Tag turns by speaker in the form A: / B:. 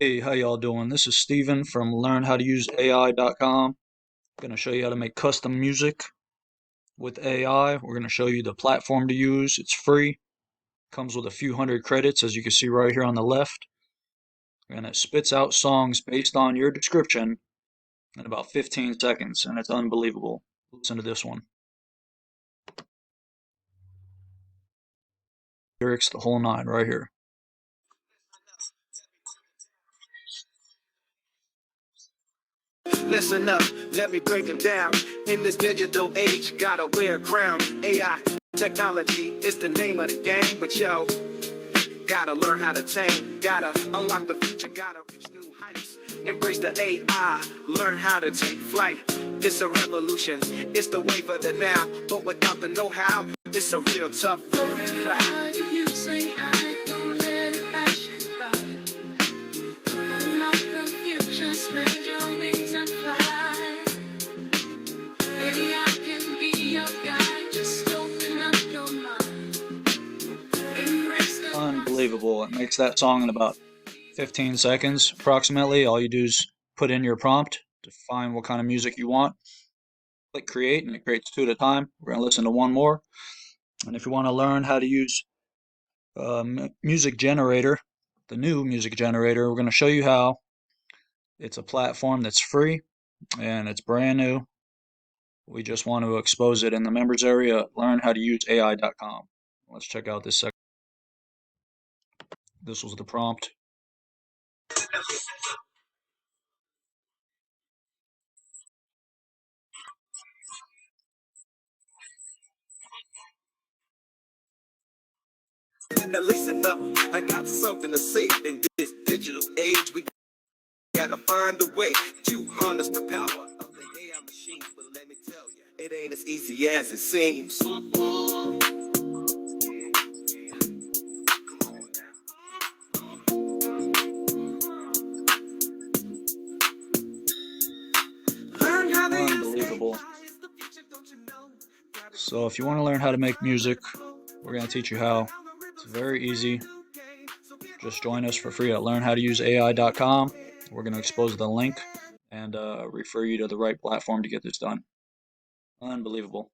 A: Hey, how y'all doing? This is Steven from learnhowtouseai.com. Going to show you how to make custom music with AI. We're going to show you the platform to use. It's free. Comes with a few hundred credits, as you can see right here on the left. And it spits out songs based on your description in about 15 seconds, and it's unbelievable. Listen to this one. Lyrics, the whole nine, right here.
B: Listen up, let me break it down. In this digital age, gotta wear a crown. AI technology is the name of the game, but yo, gotta learn how to tame, gotta unlock the future, gotta reach new heights. Embrace the AI, learn how to take flight. It's a revolution, it's the wave of the now, but without the know-how, it's a real tough fight.
A: Unbelievable. It makes that song in about 15 seconds approximately. All you do is put in your prompt to find what kind of music you want. Click create and it creates two at a time. We're going to listen to one more. And if you want to learn how to use Music Generator, the new Music Generator, we're going to show you how. It's a platform that's free and it's brand new. We just want to expose it in the members area. Learnhowtouseai.com. Let's check out this section. This was the prompt.
B: Now listen up, I got something to say. In this digital age, we gotta find a way to harness the power of the AI machine. But let me tell you, it ain't as easy as it seems.
A: Unbelievable. So if you want to learn how to make music, we're going to teach you how. It's very easy. Just join us for free at learnhowtouseai.com. We're going to expose the link and refer you to the right platform to get this done. Unbelievable.